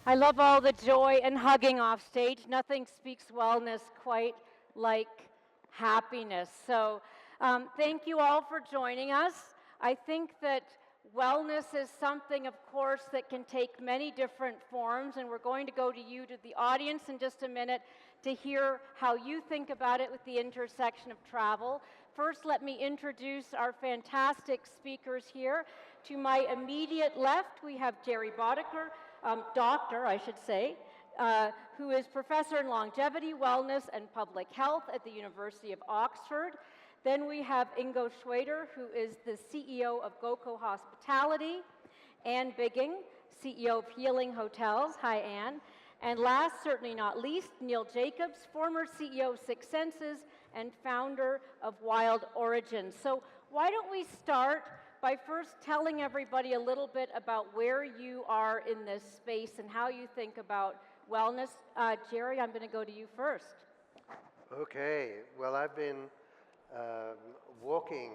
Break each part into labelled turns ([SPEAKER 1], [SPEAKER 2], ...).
[SPEAKER 1] I love all the joy and hugging off stage. Nothing speaks wellness quite like happiness. So thank you all for joining us. I think that wellness is something, of course, that can take many different forms, and we're going to go to you, to the audience, in just a minute to hear how you think about it with the intersection of travel. First, let me introduce our fantastic speakers here. To my immediate left, we have Gerry Bodeker, doctor, I should say, who is professor in longevity, wellness, and public health at the University of Oxford. Then we have Ingo Schweder, who is the CEO of GOCO Hospitality. Anne Bigging, CEO of Healing Hotels. Hi, Anne. And last, certainly not least, Neil Jacobs, former CEO of Six Senses and founder of Wild Origins. So why don't we start by first telling everybody a little bit about where you are in this space and how you think about wellness. Gerry, I'm going to go to you first.
[SPEAKER 2] Okay, well, I've been walking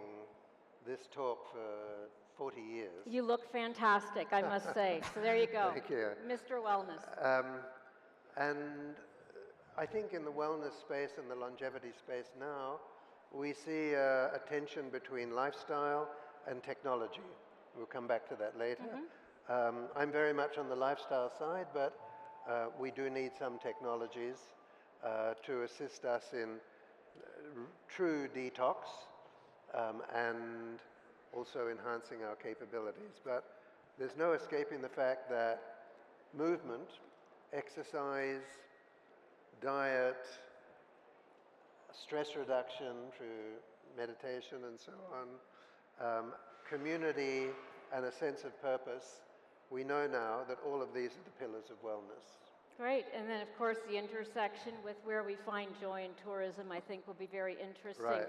[SPEAKER 2] this talk for 40 years.
[SPEAKER 1] You look fantastic, I must say. So there you go.
[SPEAKER 2] Thank you.
[SPEAKER 1] Mr. Wellness.
[SPEAKER 2] And I think in the wellness space and the longevity space now, we see a tension between lifestyle and technology. We'll come back to that later. I'm very much on the lifestyle side, but we do need some technologies to assist us in true detox and also enhancing our capabilities. But there's no escaping the fact that movement, exercise, diet, stress reduction through meditation and so on, community and a sense of purpose, we know now that all of these are the pillars of wellness.
[SPEAKER 1] Great, and then of course the intersection with where we find joy in tourism I think will be very interesting.
[SPEAKER 2] Right.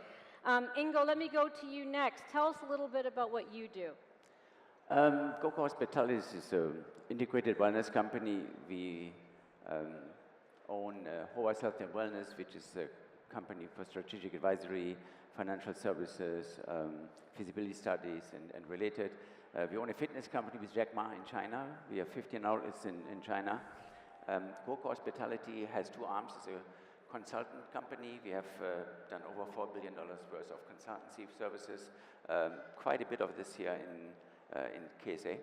[SPEAKER 1] Ingo, let me go to you next. Tell us a little bit about what you do.
[SPEAKER 3] GOCO Hospitality is an integrated wellness company. We own Horace Health and Wellness, which is a company for strategic advisory, financial services, feasibility studies, and related. We own a fitness company with Jack Ma in China. We have 15 outlets in China. GOCO Hospitality has two arms. It's a consultant company. We have done over $4 billion worth of consultancy services, quite a bit of this here in KSA.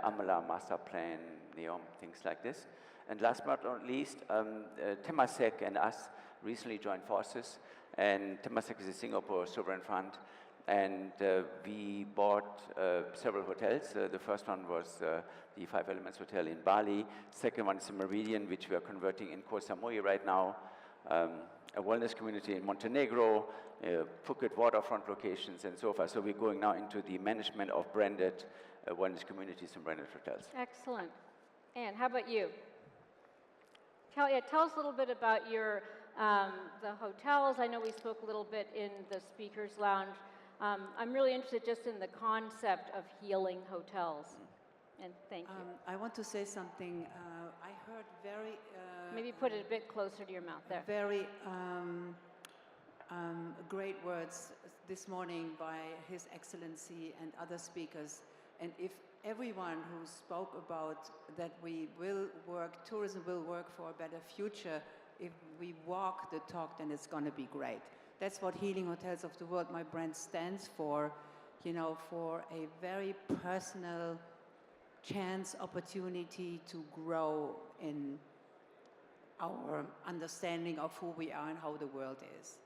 [SPEAKER 3] Amala, Master Plan, NEOM, things like this. And last but not least, Temasek and us recently joined forces, and Temasek is a Singapore sovereign fund, and we bought several hotels. The first one was the Five Elements Hotel in Bali. Second one is the Meridian, which we are converting in Koh Samui right now. A wellness community in Montenegro, Phuket waterfront locations, and so forth. So we're going now into the management of branded wellness communities and branded hotels.
[SPEAKER 1] Excellent. Anne, how about you? Tell us a little bit about your the hotels. I know we spoke a little bit in the speakers lounge. I'm really interested just in the concept of healing hotels. And thank you.
[SPEAKER 4] I want to say something. I heard very...
[SPEAKER 1] Maybe put it a bit closer to your mouth there.
[SPEAKER 4] Very great words this morning by His Excellency and other speakers. And if everyone who spoke about that tourism will work for a better future, if we walk the talk, then it's going to be great. That's what Healing Hotels of the World, my brand, stands for, you know, for a very personal chance, opportunity to grow in our understanding of who we are and how the world is.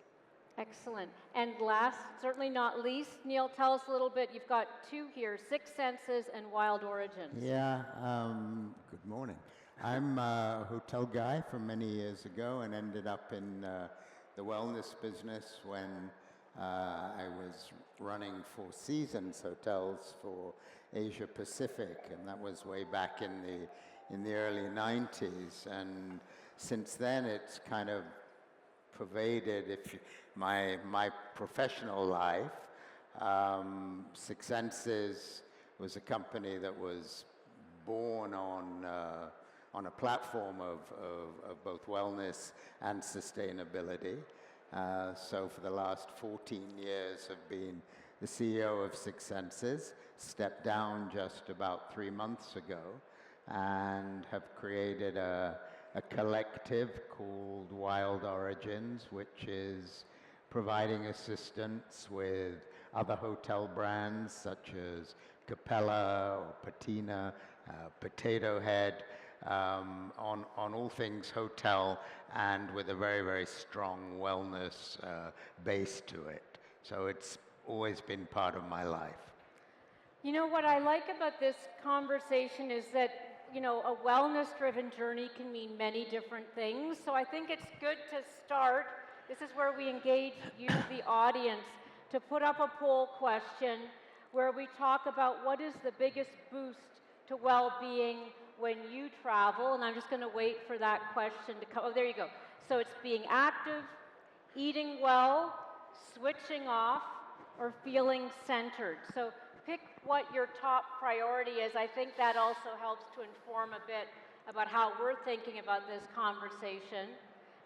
[SPEAKER 1] Excellent. And last, certainly not least, Neil, tell us a little bit. You've got two here, Six Senses and Wild Origins.
[SPEAKER 5] Yeah, good morning. I'm a hotel guy from many years ago and ended up in the wellness business when I was running Four Seasons hotels for Asia Pacific, and that was way back in the early 90s. And since then, it's kind of pervaded my professional life. Six Senses was a company that was born on a platform of both wellness and sustainability. So for the last 14 years I've been the CEO of Six Senses, stepped down just about 3 months ago. and have created a collective called Wild Origins, which is providing assistance with other hotel brands such as Capella or Patina, Potato Head, on all things hotel, and with a very, very strong wellness base to it. So it's always been part of my life.
[SPEAKER 1] You know, what I like about this conversation is that, you know, a wellness-driven journey can mean many different things. So I think it's good to start. This is where we engage you, the audience, to put up a poll question where we talk about what is the biggest boost to well-being when you travel. And I'm just going to wait for that question to come. Oh, there you go. So it's being active, eating well, switching off, or feeling centered. So pick what your top priority is. I think that also helps to inform a bit about how we're thinking about this conversation.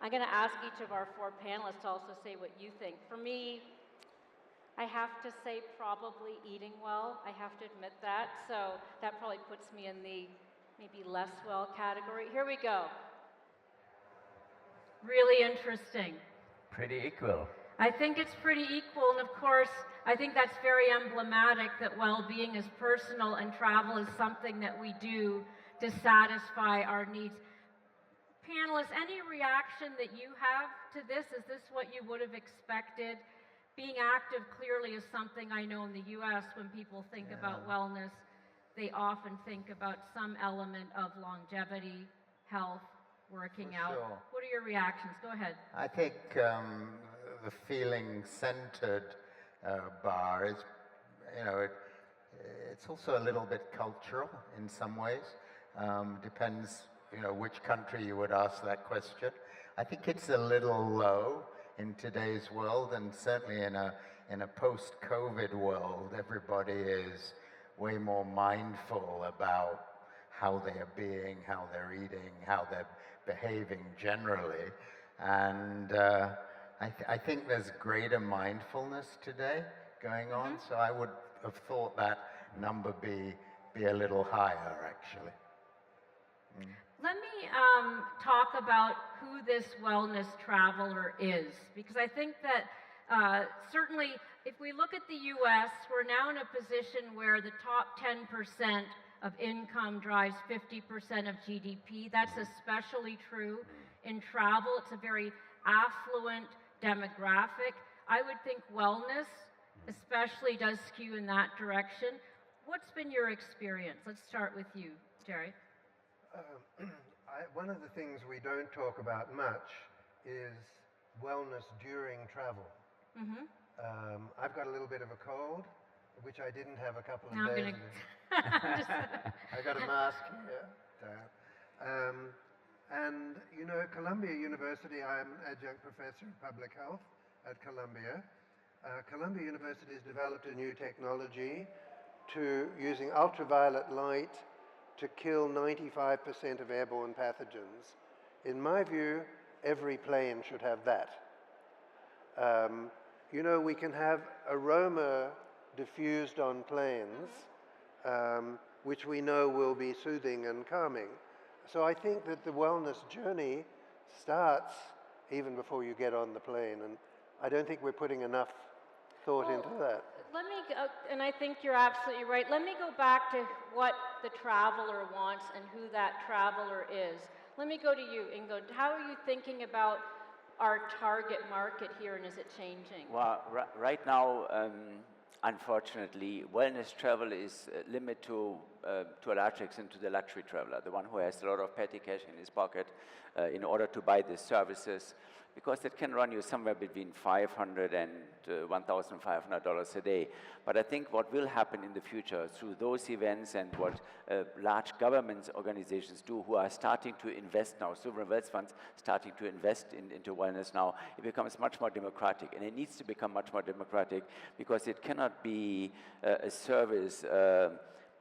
[SPEAKER 1] I'm going to ask each of our four panelists to also say what you think. For me, I have to say probably eating well. I have to admit that. So that probably puts me in the maybe less well category. Here we go. Really interesting.
[SPEAKER 6] Pretty equal.
[SPEAKER 1] I think it's pretty equal, and of course, I think that's very emblematic that well-being is personal and travel is something that we do to satisfy our needs. Panelists, any reaction that you have to this? Is this what you would have expected? Being active clearly is something I know in the US when people think about wellness, they often think about some element of longevity, health, working out.
[SPEAKER 5] Sure.
[SPEAKER 1] What are your reactions? Go ahead.
[SPEAKER 5] I think the feeling centered bar is, you know, it's also a little bit cultural in some ways. Depends, you know, which country you would ask that question. I think it's a little low in today's world, and certainly in a post-COVID world, everybody is way more mindful about how they are being, how they're eating, how they're behaving generally. And I think there's greater mindfulness today going on, so I would have thought that number be a little higher, actually.
[SPEAKER 1] Let me talk about who this wellness traveler is, because I think that certainly if we look at the US, we're now in a position where the top 10% of income drives 50% of GDP. That's especially true in travel. It's a very affluent demographic. I would think wellness especially does skew in that direction. What's been your experience? Let's start with you, Gerry.
[SPEAKER 2] One of the things we don't talk about much is wellness during travel. I've got a little bit of a cold, which I didn't have a couple of days ago. I got a mask here. And, you know, Columbia University, I'm an adjunct professor of public health at Columbia. Columbia University has developed a new technology to using ultraviolet light to kill 95% of airborne pathogens. In my view, every plane should have that. You know, we can have aroma diffused on planes, which we know will be soothing and calming. So I think that the wellness journey starts even before you get on the plane, and I don't think we're putting enough thought into that.
[SPEAKER 1] Let me, and I think you're absolutely right. Let me go back to what the traveler wants and who that traveler is. Let me go to you, Ingo. How are you thinking about our target market here, and is it changing?
[SPEAKER 3] Well, right now, unfortunately, wellness travel is limited to a large extent to the luxury traveler, the one who has a lot of petty cash in his pocket in order to buy these services, because it can run you somewhere between $500 and $1,500 a day. But I think what will happen in the future through those events and what large government organizations do, who are starting to invest now, sovereign wealth funds starting to invest into wellness now, it becomes much more democratic. And it needs to become much more democratic because it cannot be a service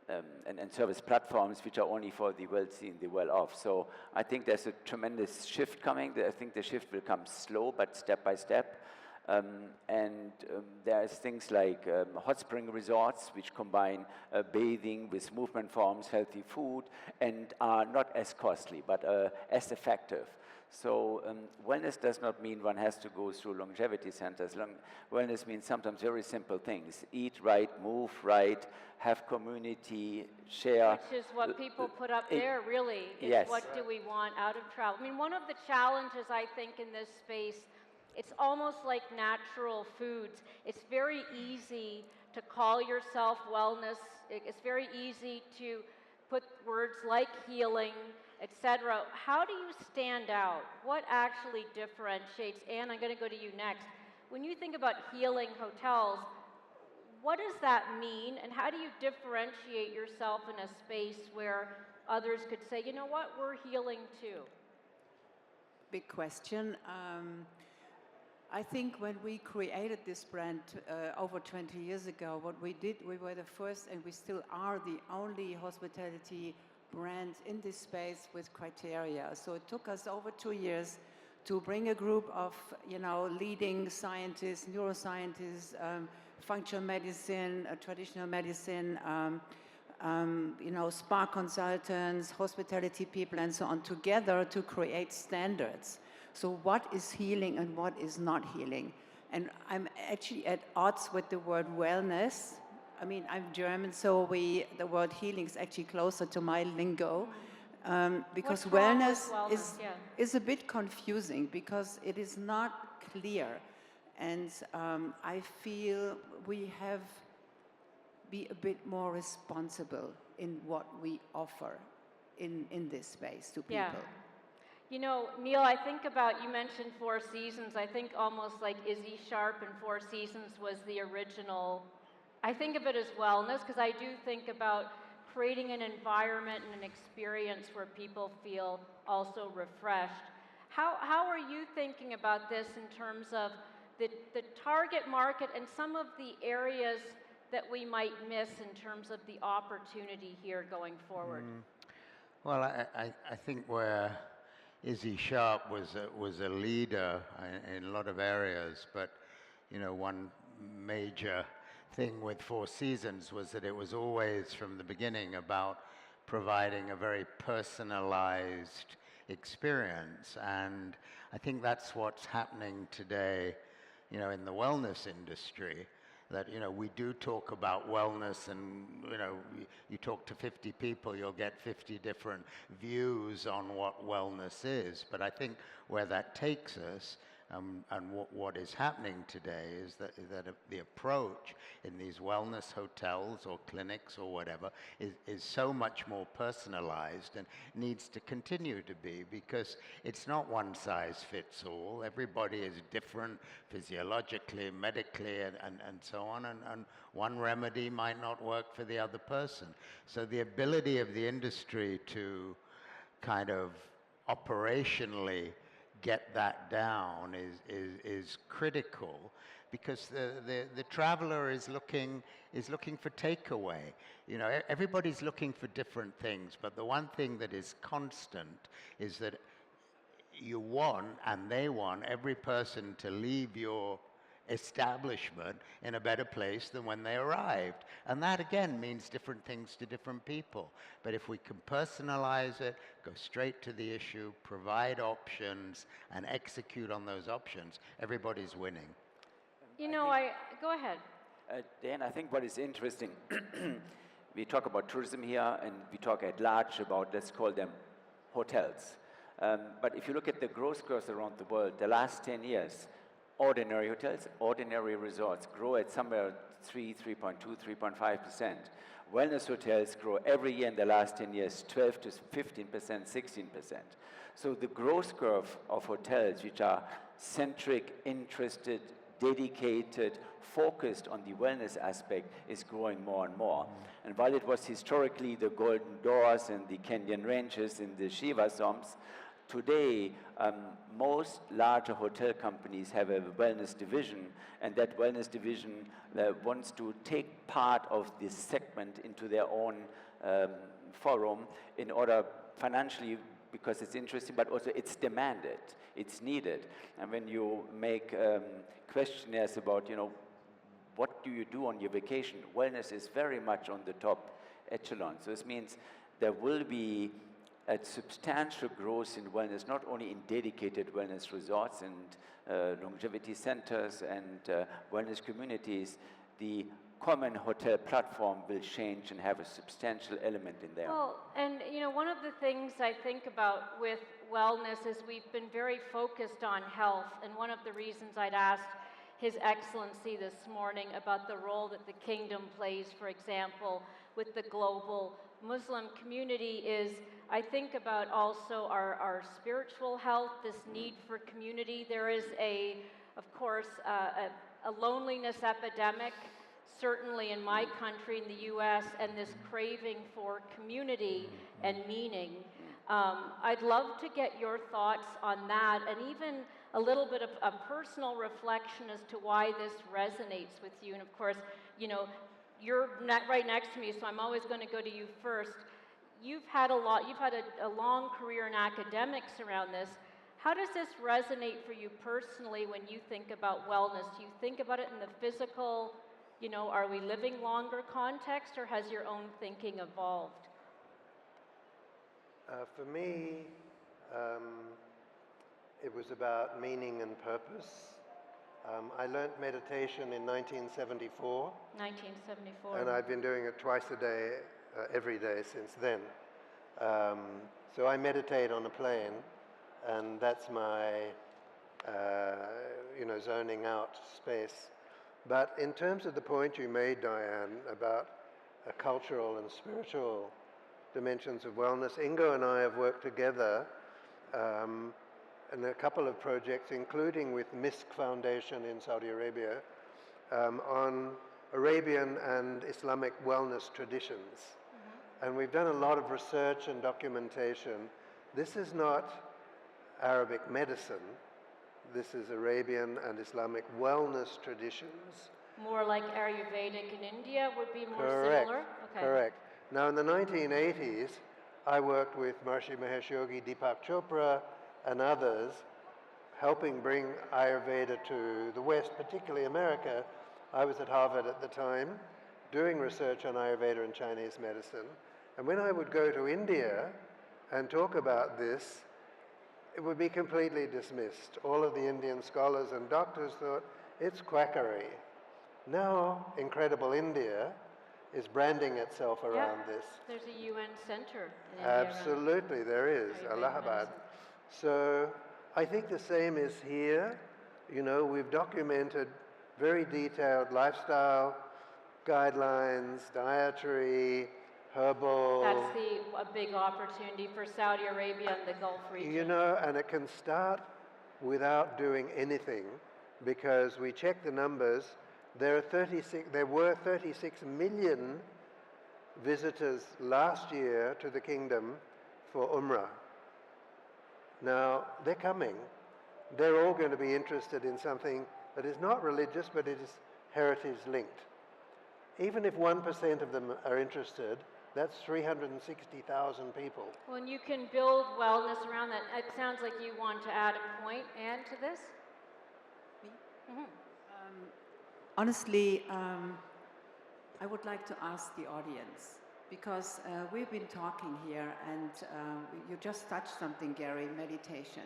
[SPEAKER 3] and service platforms which are only for the wealthy and the well-off. So I think there's a tremendous shift coming. I think the shift will come slow, but step by step. There's things like hot spring resorts, which combine bathing with movement forms, healthy food, and are not as costly, but as effective. So wellness does not mean one has to go through longevity centers. Wellness means sometimes very simple things. Eat right, move right, have community, share.
[SPEAKER 1] Which is what people put up there, really. Is
[SPEAKER 3] yes.
[SPEAKER 1] What do we want out of travel? I mean, one of the challenges, I think, in this space, it's almost like natural foods. It's very easy to call yourself wellness. It's very easy to put words like healing, etc. How do you stand out? What actually differentiates? Anne, I'm going to go to you next. When you think about healing hotels, what does that mean, and how do you differentiate yourself in a space where others could say, you know what, we're healing too?
[SPEAKER 4] Big question. I think when we created this brand over 20 years ago, what we did, we were the first, and we still are the only hospitality brand in this space with criteria. So it took us over 2 years to bring a group of, leading scientists, neuroscientists, functional medicine, traditional medicine, spa consultants, hospitality people, and so on, together to create standards. So what is healing and what is not healing? And I'm actually at odds with the word wellness. I mean, I'm German, so the word healing is actually closer to my lingo. Because wellness is a bit confusing because it is not clear. And I feel we have be a bit more responsible in what we offer in this space to people.
[SPEAKER 1] Yeah. You know, Neil, I think about, you mentioned Four Seasons. I think almost like Izzy Sharp and Four Seasons was the original. I think of it as wellness because I do think about creating an environment and an experience where people feel also refreshed. How are you thinking about this in terms of the target market and some of the areas that we might miss in terms of the opportunity here going forward?
[SPEAKER 5] Well, I think where Izzy Sharp was a leader in a lot of areas, but one major thing with Four Seasons was that it was always from the beginning about providing a very personalized experience, and I think that's what's happening today, in the wellness industry. That we do talk about wellness, and you talk to 50 people, you'll get 50 different views on what wellness is. But I think where that takes us, and what is happening today, is that the approach in these wellness hotels or clinics or whatever is so much more personalized and needs to continue to be, because it's not one size fits all. Everybody is different physiologically, medically, and so on, and one remedy might not work for the other person. So the ability of the industry to kind of operationally get that down is critical, because the traveler is looking for takeaway. Everybody's looking for different things, but the one thing that is constant is that you want, and they want, every person to leave your establishment in a better place than when they arrived. And that again means different things to different people. But if we can personalize it, go straight to the issue, provide options, and execute on those options, everybody's winning.
[SPEAKER 1] Go ahead.
[SPEAKER 3] Dan, I think what is interesting, we talk about tourism here, and we talk at large about, let's call them hotels. But if you look at the growth curves around the world, the last 10 years, ordinary hotels, ordinary resorts grow at somewhere 3.2, 3.5%. Wellness hotels grow every year in the last 10 years, 12 to 15%, 16%. So the growth curve of hotels, which are centric, interested, dedicated, focused on the wellness aspect, is growing more and more. And while it was historically the Golden Doors and the Canyon Ranges and the Shiva Swamps, today, most larger hotel companies have a wellness division, and that wellness division wants to take part of this segment into their own forum in order financially because it's interesting, but also it's demanded, it's needed. And when you make questionnaires about, what do you do on your vacation, wellness is very much on the top echelon. So this means there will be a substantial growth in wellness, not only in dedicated wellness resorts and longevity centers and wellness communities. The common hotel platform will change and have a substantial element in there.
[SPEAKER 1] Well, and one of the things I think about with wellness is we've been very focused on health, and one of the reasons I'd asked His Excellency this morning about the role that the kingdom plays, for example, with the global Muslim community is, I think about also our spiritual health, this need for community. There is of course, a loneliness epidemic, certainly in my country, in the US, and this craving for community and meaning. I'd love to get your thoughts on that, and even a little bit of a personal reflection as to why this resonates with you. And of course, you're right next to me, so I'm always going to go to you first. You've had a long career in academics around this. How does this resonate for you personally when you think about wellness? Do you think about it in the physical, are we living longer context, or has your own thinking evolved?
[SPEAKER 2] For me, it was about meaning and purpose. I learned meditation in 1974.
[SPEAKER 1] 1974.
[SPEAKER 2] And I've been doing it twice a day, every day since then. So I meditate on a plane, and that's my, zoning out space. But in terms of the point you made, Diane, about cultural and spiritual dimensions of wellness, Ingo and I have worked together in a couple of projects, including with MISC Foundation in Saudi Arabia, on Arabian and Islamic wellness traditions. Mm-hmm. And we've done a lot of research and documentation. This is not Arabic medicine. This is Arabian and Islamic wellness traditions.
[SPEAKER 1] More like Ayurvedic in India would be more
[SPEAKER 2] Correct.
[SPEAKER 1] similar? Okay.
[SPEAKER 2] Correct. Now, in the 1980s, I worked with Maharishi Mahesh Yogi, Deepak Chopra, and others, helping bring Ayurveda to the West, particularly America. I was at Harvard at the time, doing research on Ayurveda and Chinese medicine. And when I would go to India and talk about this, it would be completely dismissed. All of the Indian scholars and doctors thought, it's quackery. Now, incredible India is branding itself around this.
[SPEAKER 1] There's a UN center in India.
[SPEAKER 2] Absolutely, there is, Allahabad. So I think the same is here. We've documented very detailed lifestyle guidelines, dietary, herbal.
[SPEAKER 1] That's a big opportunity for Saudi Arabia and the Gulf region.
[SPEAKER 2] And it can start without doing anything, because we check the numbers. There were 36 million visitors last year to the kingdom for Umrah. Now, they're coming. They're all going to be interested in something that is not religious, but it is heritage linked. Even if 1% of them are interested, that's 360,000 people.
[SPEAKER 1] Well, and you can build wellness around that. It sounds like you want to add a point, Anne, to this?
[SPEAKER 4] Me? Mm-hmm. Honestly, I would like to ask the audience, because we've been talking here, and you just touched something, Gerry, meditation,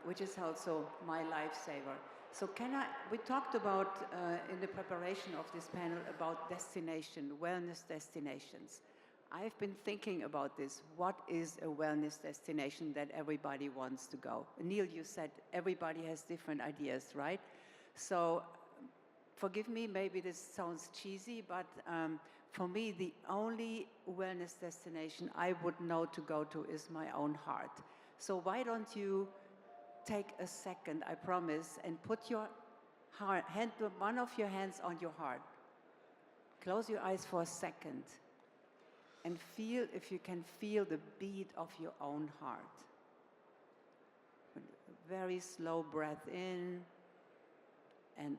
[SPEAKER 4] which is also my lifesaver. So we talked about, in the preparation of this panel, about destination, wellness destinations. I've been thinking about this. What is a wellness destination that everybody wants to go? Neil, you said everybody has different ideas, right? So forgive me, maybe this sounds cheesy, but for me, the only wellness destination I would know to go to is my own heart. So why don't you take a second, I promise, and put your one of your hands on your heart. Close your eyes for a second and feel if you can feel the beat of your own heart. Very slow breath in and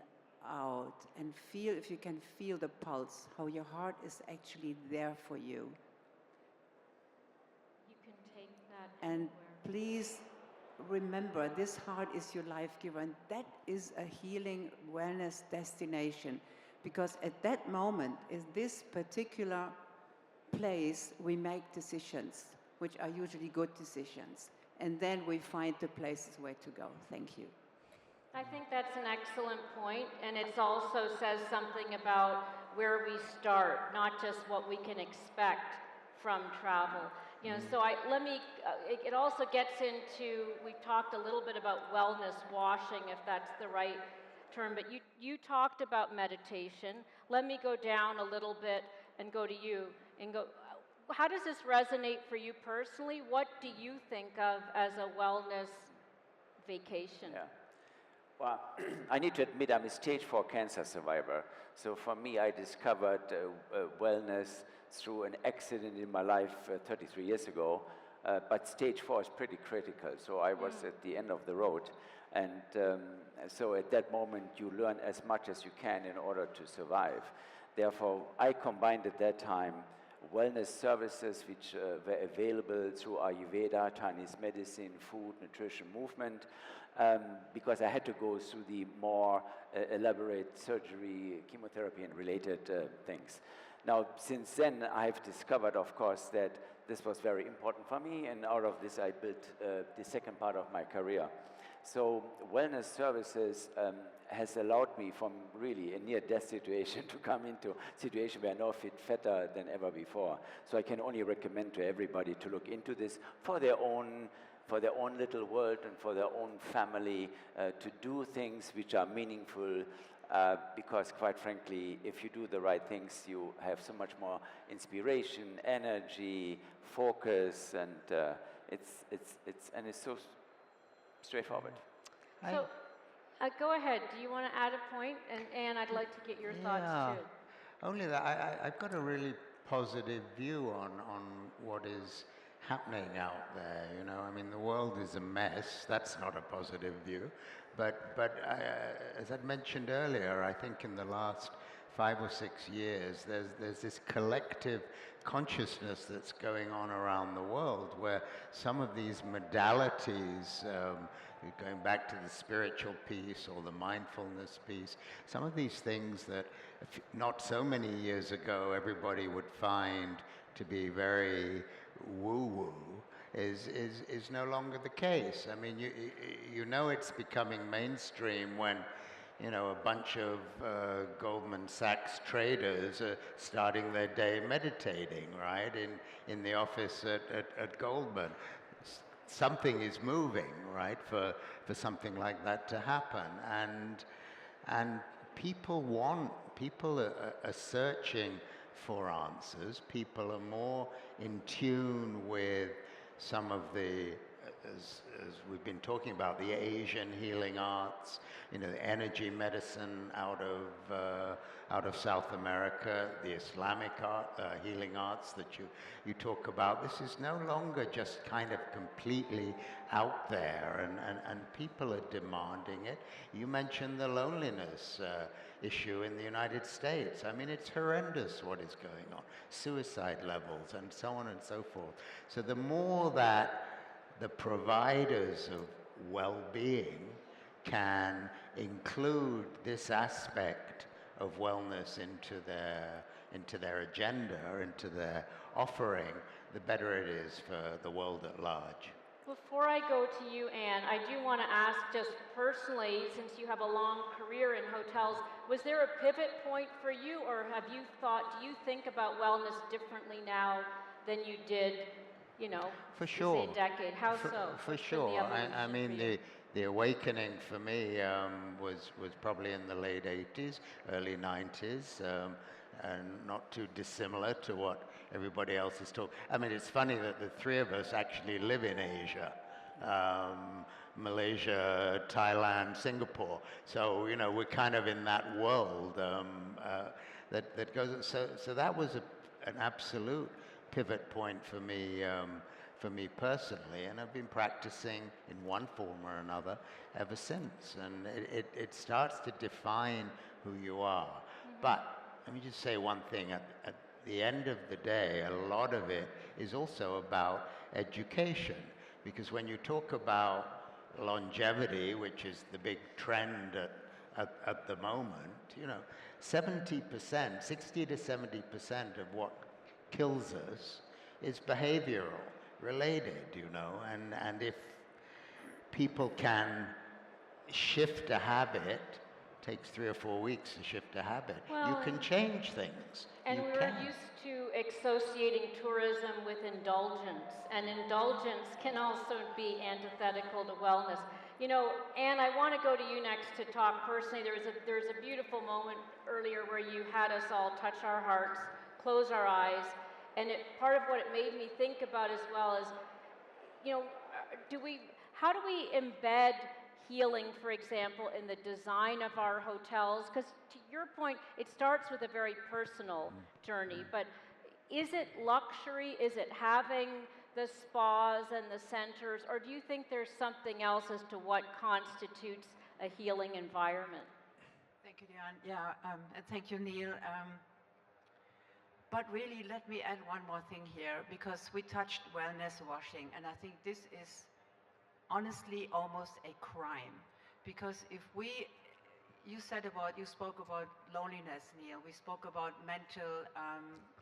[SPEAKER 4] out, and feel if you can feel the pulse, how your heart is actually there for you.
[SPEAKER 1] You can take
[SPEAKER 4] And please remember, this heart is your life giver, and that is a healing wellness destination. Because at that moment, in this particular place, we make decisions, which are usually good decisions. And then we find the places where to go. Thank you.
[SPEAKER 1] I think that's an excellent point, and it also says something about where we start, not just what we can expect from travel. You know, so it also gets into, we've talked a little bit about wellness washing, if that's the right term, but you talked about meditation. Let me go down a little bit and go to you, Ingo. How does this resonate for you personally? What do you think of as a wellness vacation?
[SPEAKER 3] Yeah. Well, I need to admit I'm a stage 4 cancer survivor. So for me, I discovered wellness through an accident in my life 33 years ago. But stage 4 is pretty critical. So I was at the end of the road. And so at that moment, you learn as much as you can in order to survive. Therefore, I combined at that time wellness services which were available through Ayurveda, Chinese medicine, food, nutrition, movement, because I had to go through the more elaborate surgery, chemotherapy, and related things. Now, since then, I've discovered, of course, that this was very important for me, and out of this, I built the second part of my career. So wellness services has allowed me from really a near-death situation to come into a situation where I now fit fatter than ever before. So I can only recommend to everybody to look into this for their own little world and for their own family, to do things which are meaningful, because quite frankly, if you do the right things, you have so much more inspiration, energy, focus, and it's so straightforward.
[SPEAKER 1] So, go ahead. Do you want to add a point? And Anne, I'd like to get your thoughts too.
[SPEAKER 5] Only that I've got a really positive view on what is happening out there. You know, I mean, the world is a mess. That's not a positive view. But as I'd mentioned earlier, I think in the last 5 or 6 years, there's this collective consciousness that's going on around the world where some of these modalities, going back to the spiritual piece or the mindfulness piece, some of these things that not so many years ago everybody would find to be very woo-woo is no longer the case. I mean, you know it's becoming mainstream when, you know, a bunch of Goldman Sachs traders are starting their day meditating, right, in the office at Goldman. Something is moving, right, for something like that to happen, and people are searching for answers. People are more in tune with some of the, as we've been talking about, the Asian healing arts, you know, the energy medicine out of South America, the Islamic art, healing arts that you talk about. This is no longer just kind of completely out there, and people are demanding it. You mentioned the loneliness issue in the United States. I mean, it's horrendous what is going on. Suicide levels and so on and so forth. So the more that the providers of well-being can include this aspect of wellness into their agenda, into their offering, the better it is for the world at large.
[SPEAKER 1] Before I go to you, Anne, I do want to ask just personally, since you have a long career in hotels, was there a pivot point for you, or do you think about wellness differently now than you did, you know,
[SPEAKER 5] for sure,
[SPEAKER 1] say a decade? How so?
[SPEAKER 5] For sure. I mean, the awakening for me was probably in the late 80s, early 90s, and not too dissimilar to what everybody else is talking. I mean, it's funny that the three of us actually live in Asia. Malaysia, Thailand, Singapore. So, you know, we're kind of in that world that goes. So that was an absolute pivot point for me personally, and I've been practicing in one form or another ever since. And it starts to define who you are. But let me just say one thing. At the end of the day, a lot of it is also about education. Because when you talk about longevity, which is the big trend at the moment, you know, 70%, 60 to 70% of what kills us is behavioral related, you know, and if people can shift a habit, takes 3 or 4 weeks to shift a habit.
[SPEAKER 1] Well,
[SPEAKER 5] you can change things.
[SPEAKER 1] And we're used to associating tourism with indulgence, and indulgence can also be antithetical to wellness. You know, Anne, I want to go to you next to talk personally. There's a beautiful moment earlier where you had us all touch our hearts, close our eyes, and part of what it made me think about as well is, you know, how do we embed healing, for example, in the design of our hotels? Because to your point, it starts with a very personal journey, but is it luxury? Is it having the spas and the centers, or do you think there's something else as to what constitutes a healing environment?
[SPEAKER 6] Thank you, Diane. Yeah, and thank you, Neil. But really, let me add one more thing here, because we touched wellness washing, and I think this is honestly almost a crime. Because if you spoke about loneliness, Neil, we spoke about mental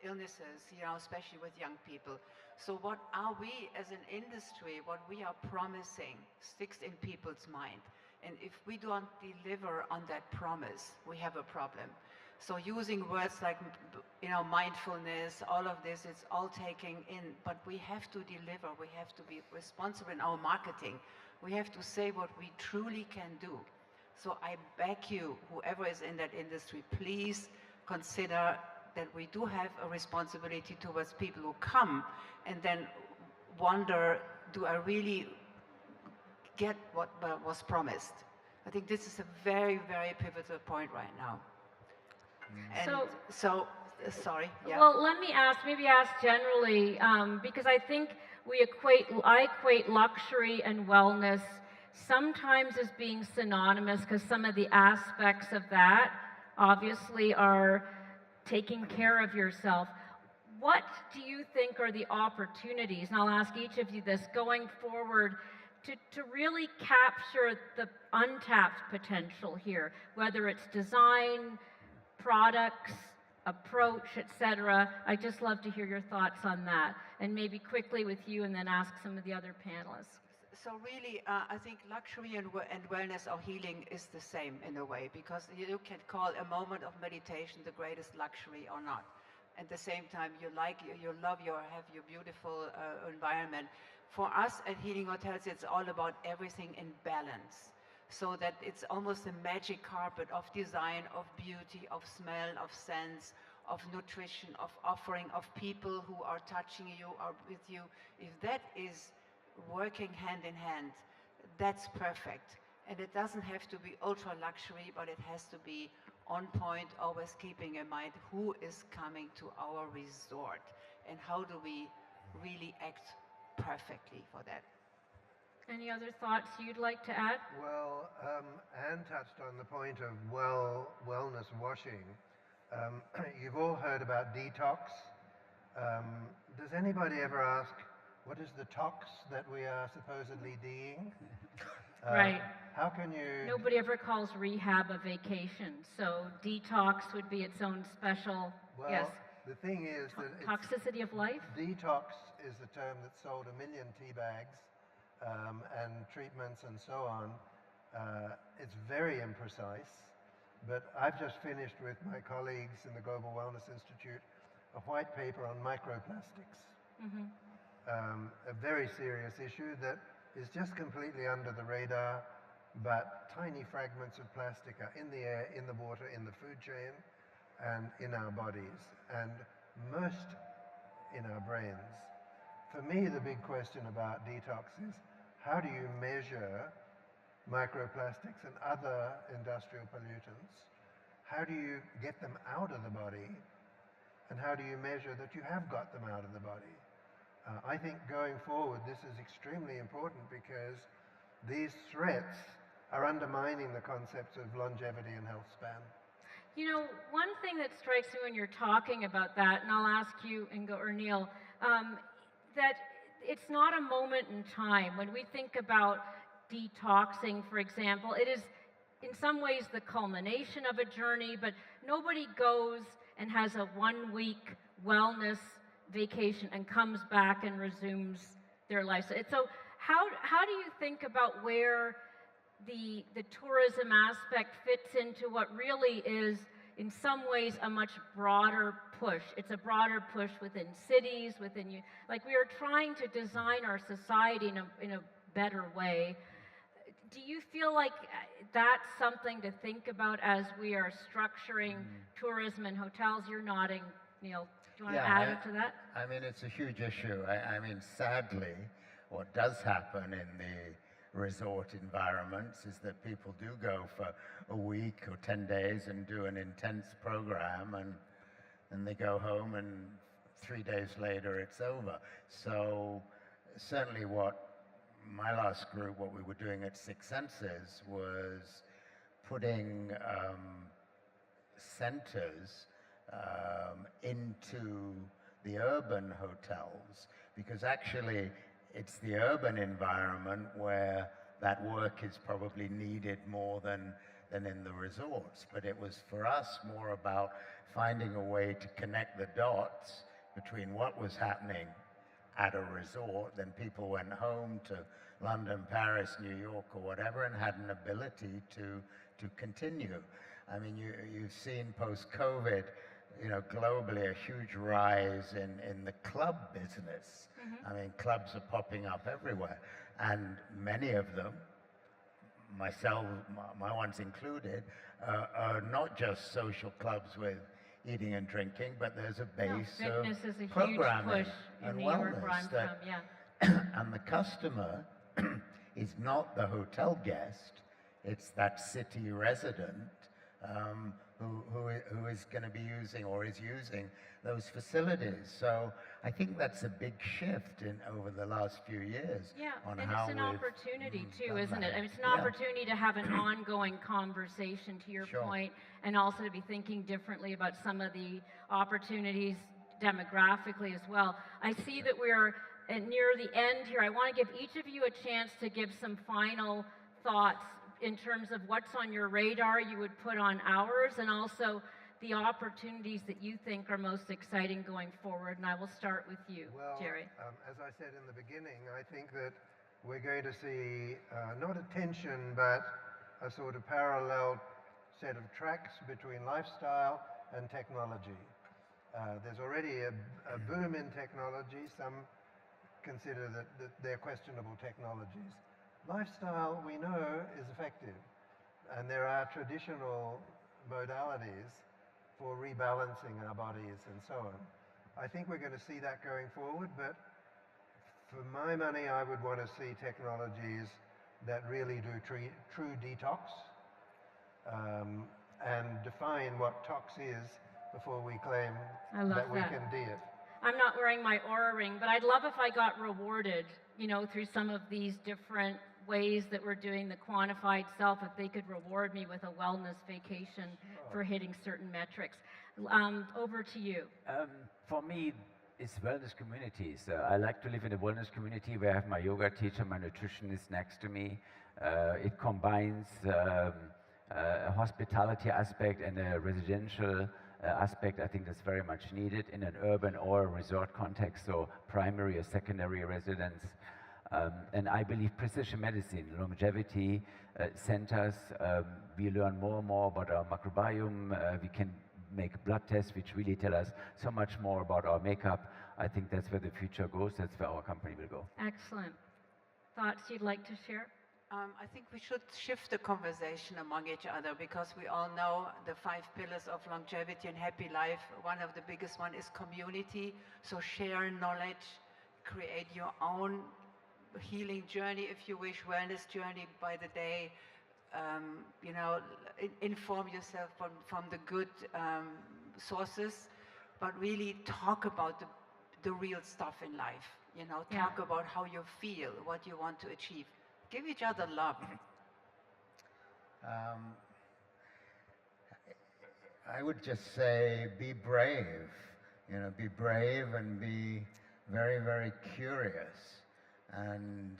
[SPEAKER 6] illnesses, you know, especially with young people. So what are we as an industry, what we are promising sticks in people's mind. And if we don't deliver on that promise, we have a problem. So using words like, you know, mindfulness, all of this, it's all taking in, but we have to deliver. We have to be responsible in our marketing. We have to say what we truly can do. So I beg you, whoever is in that industry, please consider that we do have a responsibility towards people who come and then wonder, do I really get what was promised? I think this is a very, very pivotal point right now. And so sorry. Yeah.
[SPEAKER 1] Well, let me maybe ask generally, because I think I equate luxury and wellness sometimes as being synonymous, because some of the aspects of that obviously are taking care of yourself. What do you think are the opportunities, and I'll ask each of you this, going forward to really capture the untapped potential here, whether it's design, products, approach, etc. I'd just love to hear your thoughts on that, and maybe quickly with you, and then ask some of the other panelists.
[SPEAKER 6] So really, I think luxury and wellness or healing is the same in a way, because you can call a moment of meditation the greatest luxury or not. At the same time, you love have your beautiful environment. For us at Healing Hotels, it's all about everything in balance. So that it's almost a magic carpet of design, of beauty, of smell, of sense, of nutrition, of offering, of people who are touching you or with you. If that is working hand in hand, that's perfect. And it doesn't have to be ultra luxury, but it has to be on point, always keeping in mind who is coming to our resort and how do we really act perfectly for that.
[SPEAKER 1] Any other thoughts you'd like to add?
[SPEAKER 2] Well, Anne touched on the point of wellness washing. You've all heard about detox. Does anybody ever ask, what is the tox that we are supposedly deing?
[SPEAKER 1] Right.
[SPEAKER 2] How can you...
[SPEAKER 1] Nobody ever calls rehab a vacation, so detox would be its own special,
[SPEAKER 2] well,
[SPEAKER 1] yes.
[SPEAKER 2] The thing is that
[SPEAKER 1] toxicity of life?
[SPEAKER 2] Detox is the term that sold 1 million tea bags and treatments and so on. It's very imprecise, but I've just finished with my colleagues in the Global Wellness Institute a white paper on microplastics. Mm-hmm. A very serious issue that is just completely under the radar, but tiny fragments of plastic are in the air, in the water, in the food chain, and in our bodies, and most in our brains. For me, the big question about detox is, how do you measure microplastics and other industrial pollutants? How do you get them out of the body? And how do you measure that you have got them out of the body? I think going forward, this is extremely important because these threats are undermining the concepts of longevity and health span.
[SPEAKER 1] You know, one thing that strikes me when you're talking about that, and I'll ask you, Ingo or Neil, that it's not a moment in time. When we think about detoxing, for example, it is in some ways the culmination of a journey, but nobody goes and has a 1-week wellness vacation and comes back and resumes their life. So how do you think about where the tourism aspect fits into what really is, in some ways, a much broader push? It's a broader push within cities, within you. Like, we are trying to design our society in a better way. Do you feel like that's something to think about as we are structuring tourism and hotels? You're nodding, Neil. Do you want to add to that?
[SPEAKER 7] I mean, it's a huge issue. I mean, sadly, what does happen in the resort environments is that people do go for a week or 10 days and do an intense program, and they go home, and 3 days later it's over. So certainly what my last group, what we were doing at Six Senses, was putting centers into the urban hotels, because actually it's the urban environment where that work is probably needed more than in the resorts. But it was for us more about finding a way to connect the dots between what was happening at a resort. Then people went home to London, Paris, New York, or whatever, and had an ability to continue. I mean, you've seen post-COVID, you know, globally, a huge rise in the club business. I mean, clubs are popping up everywhere, and many of them, myself, my ones included, are not just social clubs with eating and drinking, but there's a base of
[SPEAKER 1] fitness is a
[SPEAKER 7] programming
[SPEAKER 1] huge push in
[SPEAKER 7] and
[SPEAKER 1] New York, where I'm
[SPEAKER 7] wellness that,
[SPEAKER 1] from, yeah.
[SPEAKER 7] and the customer is not the hotel guest, it's that city resident who is going to be using or is using those facilities. So I think that's a big shift over the last few years.
[SPEAKER 1] Yeah,
[SPEAKER 7] on
[SPEAKER 1] and
[SPEAKER 7] how
[SPEAKER 1] it's an
[SPEAKER 7] we've
[SPEAKER 1] opportunity too,
[SPEAKER 7] done
[SPEAKER 1] isn't it?
[SPEAKER 7] that.
[SPEAKER 1] I mean, it's an
[SPEAKER 7] Yeah.
[SPEAKER 1] opportunity to have an ongoing conversation, to your
[SPEAKER 7] Sure.
[SPEAKER 1] point, and also to be thinking differently about some of the opportunities demographically as well. I see that we're near the end here. I want to give each of you a chance to give some final thoughts in terms of what's on your radar you would put on ours, and also the opportunities that you think are most exciting going forward. And I will start with you, Gerry.
[SPEAKER 2] As I said in the beginning, I think that we're going to see not a tension, but a sort of parallel set of tracks between lifestyle and technology. There's already a boom in technology. Some consider that they're questionable technologies. Lifestyle, we know, is effective, and there are traditional modalities for rebalancing our bodies and so on. I think we're going to see that going forward, but for my money, I would want to see technologies that really do true detox and define what tox is before we claim that we can de it.
[SPEAKER 1] I'm not wearing my Aura ring, but I'd love if I got rewarded, you know, through some of these different ways that we're doing the quantified self, if they could reward me with a wellness vacation for hitting certain metrics. Over to you.
[SPEAKER 3] For me, it's wellness communities. I like to live in a wellness community where I have my yoga teacher, my nutritionist next to me. It combines a hospitality aspect and a residential aspect. I think that's very much needed in an urban or a resort context, so primary or secondary residence. And I believe precision medicine, longevity centers, we learn more and more about our microbiome. We can make blood tests which really tell us so much more about our makeup. I think that's where the future goes. That's where our company will go.
[SPEAKER 1] Excellent. Thoughts you'd like to share?
[SPEAKER 6] I think we should shift the conversation among each other, because we all know the 5 pillars of longevity and happy life. One of the biggest one is community. So share knowledge, create your own healing journey, if you wish, wellness journey by the day. You know, inform yourself from the good sources, but really talk about the real stuff in life. You know, talk about how you feel, what you want to achieve. Give each other love.
[SPEAKER 7] I would just say be brave. You know, be brave and be very, very curious and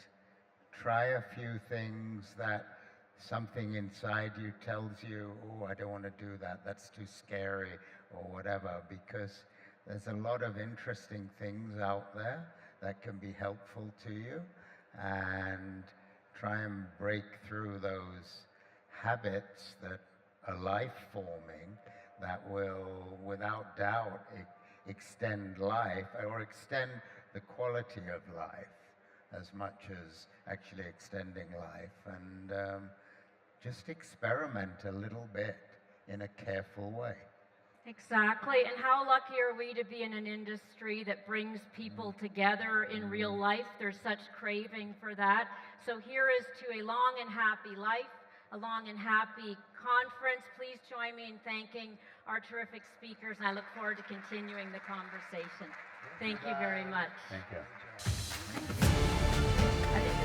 [SPEAKER 7] try a few things that something inside you tells you, oh, I don't want to do that, that's too scary, or whatever, because there's a lot of interesting things out there that can be helpful to you, and try and break through those habits that are life-forming, that will, without doubt, extend life, or extend the quality of life as much as actually extending life. And just experiment a little bit in a careful way.
[SPEAKER 1] Exactly, and how lucky are we to be in an industry that brings people together in real life? There's such craving for that. So here is to a long and happy life, a long and happy conference. Please join me in thanking our terrific speakers, and I look forward to continuing the conversation. Thank you very much.
[SPEAKER 7] Thank you.
[SPEAKER 1] I think